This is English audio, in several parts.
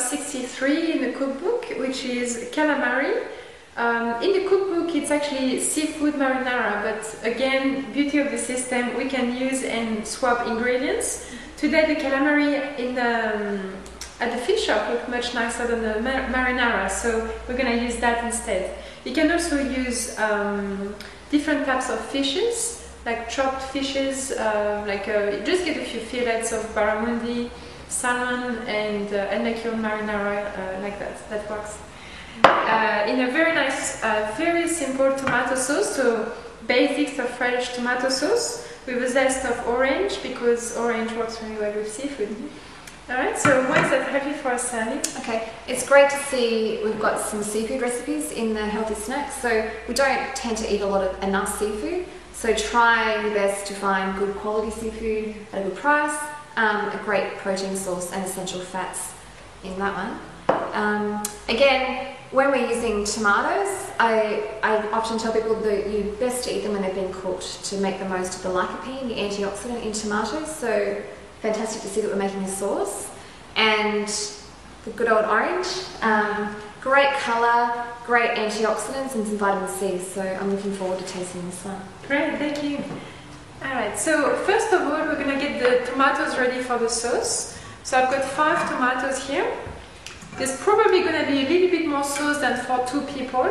63 in the cookbook, which is calamari. In the cookbook it's actually seafood marinara, but again, beauty of the system, we can use and swap ingredients. Today the calamari in at the fish shop look much nicer than the marinara, so we're going to use that instead. You can also use different types of fishes, like chopped fishes, just get a few fillets of barramundi, salmon, and make your own marinara like that. That works. In a very nice, very simple tomato sauce, so basics of fresh tomato sauce with a zest of orange, because orange works really well with seafood. Alright, so why is that happy for us, Sally? Okay, it's great to see we've got some seafood recipes in the healthy snacks. So we don't tend to eat enough seafood, so try your best to find good quality seafood at a good price, a great protein source and essential fats in that one. Again, when we're using tomatoes, I often tell people that you best to eat them when they've been cooked to make the most of the lycopene, the antioxidant in tomatoes. So fantastic to see that we're making a sauce. And the good old orange, great colour, great antioxidants and some vitamin C, so I'm looking forward to tasting this one. Great, thank you. Alright, so first of all we're going to get the tomatoes ready for the sauce. So I've got 5 tomatoes here. There's probably going to be a little bit more sauce than for 2 people.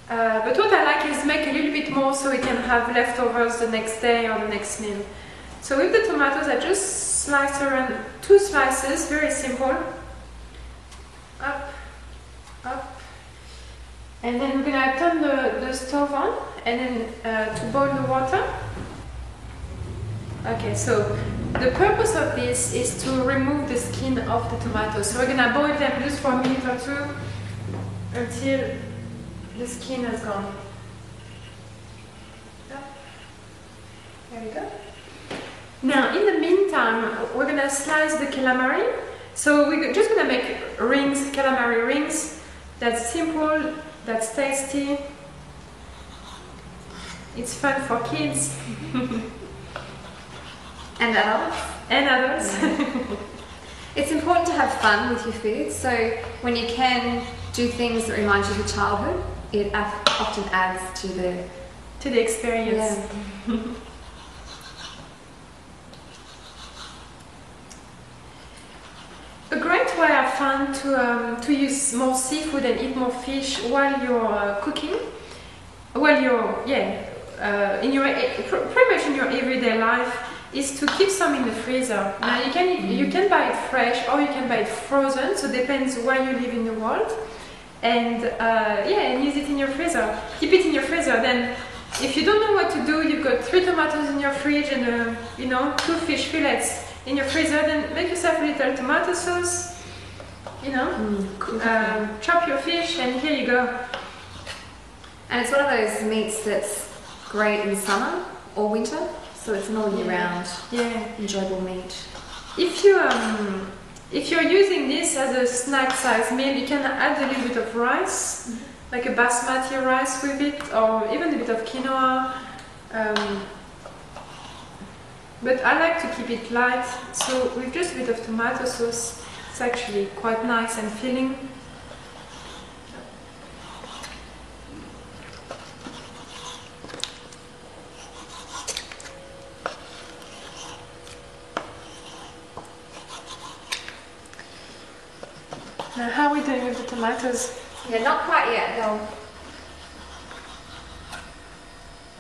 But what I like is make a little bit more so we can have leftovers the next day or the next meal. So with the tomatoes, I just slice around 2 slices, very simple. Up, up. And then we're going to turn the stove on and then to boil the water. Okay, so the purpose of this is to remove the skin of the tomatoes. So we're going to boil them just for a minute or 2 until the skin has gone. There we go. Now, in the meantime, we're going to slice the calamari. So we're just going to make rings, calamari rings. That's simple, that's tasty. It's fun for kids. And adults. And adults. It's important to have fun with your food, so when you can do things that remind you of your childhood, it often adds to the experience. Yeah. A great way I found to use more seafood and eat more fish while you're cooking, while you're pretty much in your everyday life, is to keep some in the freezer. Now you can buy it fresh or you can buy it frozen, so it depends where you live in the world. And and use it in your freezer. Keep it in your freezer. Then, if you don't know what to do, you've got 3 tomatoes in your fridge and 2 fish fillets in your freezer. Then make yourself a little tomato sauce. Chop your fish, and here you go. And it's one of those meats that's great in summer or winter. So it's an all year round, enjoyable meat. If you're using this as a snack size meal, you can add a little bit of rice, like a basmati rice with it, or even a bit of quinoa. But I like to keep it light, so with just a bit of tomato sauce, it's actually quite nice and filling. Now, how are we doing with the tomatoes? Yeah, not quite yet. They'll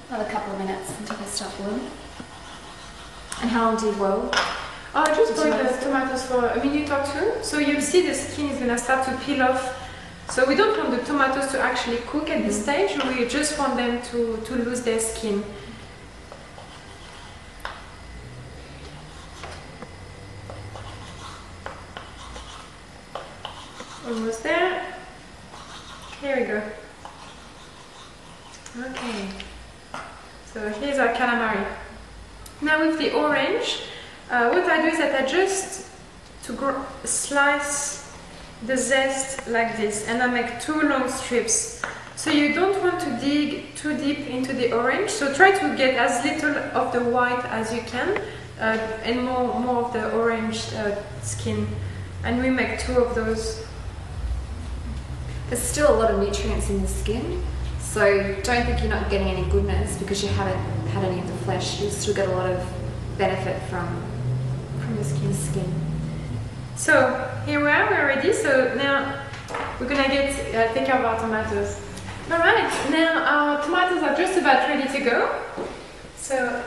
another couple of minutes until they start boiling. And how long do you boil? Oh, I just boiled the tomatoes for a minute or 2. So you'll see the skin is going to start to peel off. So we don't want the tomatoes to actually cook at this stage. We just want them to lose their skin. Almost there. Here we go. Okay. So here's our calamari. Now with the orange, what I do is that I just slice the zest like this, and I make 2 long strips. So you don't want to dig too deep into the orange, so try to get as little of the white as you can, and more of the orange skin. and we make 2 of those. There's still a lot of nutrients in the skin, so don't think you're not getting any goodness because you haven't had any of the flesh. You'll still get a lot of benefit from your skin. So here we are, we're ready. So now we're gonna take care of our tomatoes. Alright, now our tomatoes are just about ready to go. So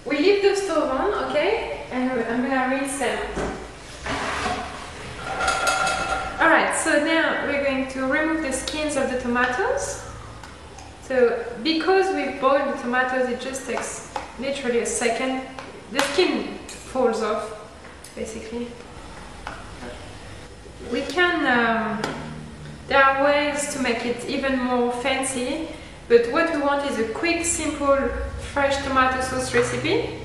we leave the stove on, okay? And I'm gonna rinse them. Alright, so now we're going to remove the skins of the tomatoes. So because we boiled the tomatoes, it just takes literally a second. The skin falls off, basically. We can, there are ways to make it even more fancy, but what we want is a quick, simple, fresh tomato sauce recipe.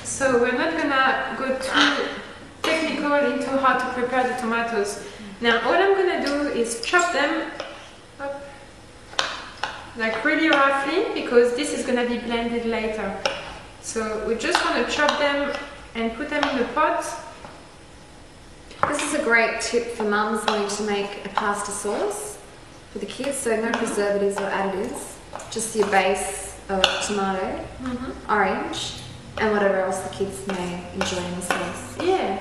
So we're not gonna go too technical into how to prepare the tomatoes. Now all I'm gonna do is chop them up, like really roughly, because this is gonna be blended later. So we just want to chop them and put them in the pot. This is a great tip for mums wanting to make a pasta sauce for the kids, so no preservatives or additives, just your base of tomato, orange, and whatever else the kids may enjoy in the sauce. Yeah,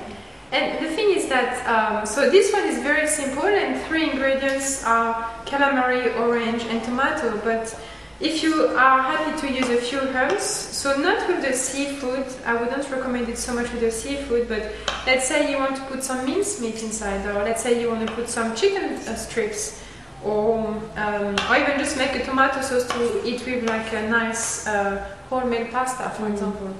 and the thing is that, so this one is very simple and 3 ingredients are calamari, orange and tomato, but if you are happy to use a few herbs, so not with the seafood, I wouldn't recommend it so much with the seafood, but let's say you want to put some mincemeat inside, or let's say you want to put some chicken strips, or even just make a tomato sauce to eat with like a nice wholemeal pasta, for example.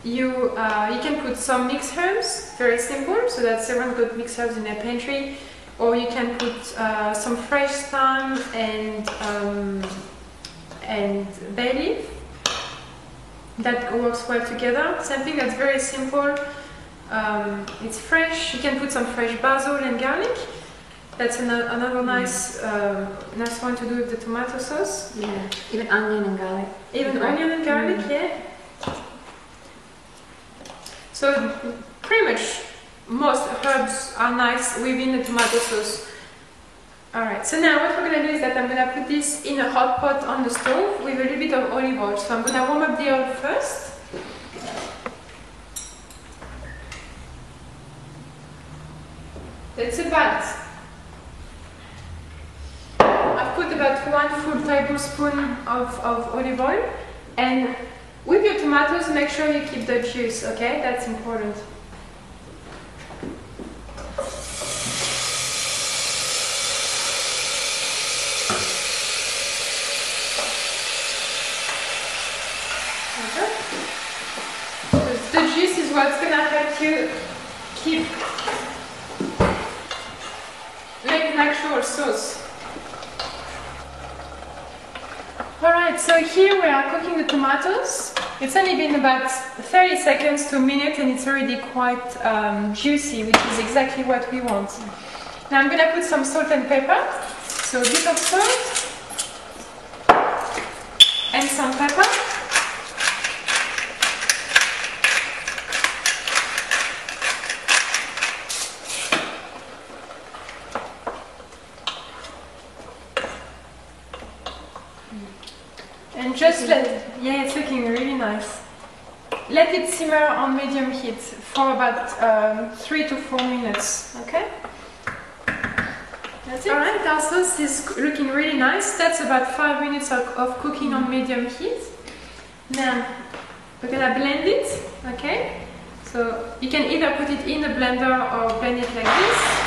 You can put some mixed herbs, very simple, so that everyone's got mixed herbs in their pantry, or you can put some fresh thyme and bay leaf. That works well together. Something that's very simple. It's fresh. You can put some fresh basil and garlic. That's another nice one to do with the tomato sauce. Yeah, even onion and garlic. Even onion and garlic, yeah. So pretty much most herbs are nice within the tomato sauce. Alright, so now what we're going to do is that I'm going to put this in a hot pot on the stove with a little bit of olive oil. So I'm going to warm up the oil first. That's about, I've put about 1 full tablespoon of olive oil, and with your tomatoes make sure you keep the juice, okay? That's important. The juice is what's going to help you keep make an actual sauce. Alright, so here we are cooking the tomatoes. It's only been about 30 seconds to a minute and it's already quite juicy, which is exactly what we want. Now I'm going to put some salt and pepper. So a bit of salt and some pepper. And just yeah, it's looking really nice. Let it simmer on medium heat for about 3 to 4 minutes, okay? That's it. Alright, our sauce is looking really nice. That's about 5 minutes of cooking on medium heat. Now, we're gonna blend it, okay? So, you can either put it in the blender or blend it like this.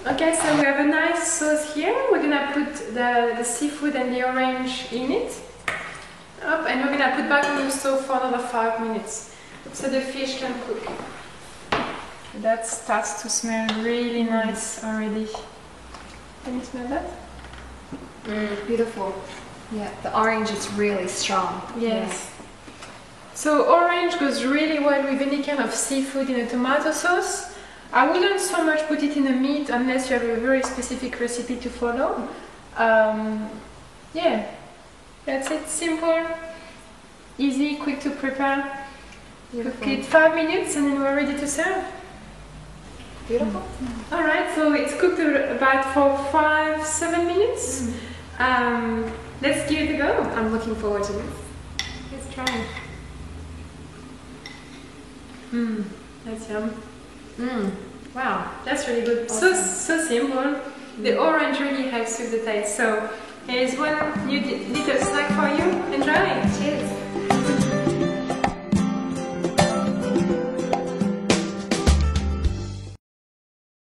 Okay, so we have a nice sauce here. We're gonna put the seafood and the orange in it. up, and we're gonna put back on the stove for another 5 minutes so the fish can cook. That starts to smell really nice already. Can you smell that? Beautiful. Yeah, the orange is really strong. Yes. So orange goes really well with any kind of seafood in a tomato sauce. I wouldn't so much put it in the meat unless you have a very specific recipe to follow. Yeah, that's it. Simple, easy, quick to prepare. Cook it 5 minutes and then we're ready to serve. Beautiful. Alright, so it's cooked about for 5-7 minutes. Let's give it a go. I'm looking forward to this. Let's try it. That's yum. Wow, that's really good. Awesome. So simple. The orange really helps with the taste. So here's one new little snack for you. Enjoy.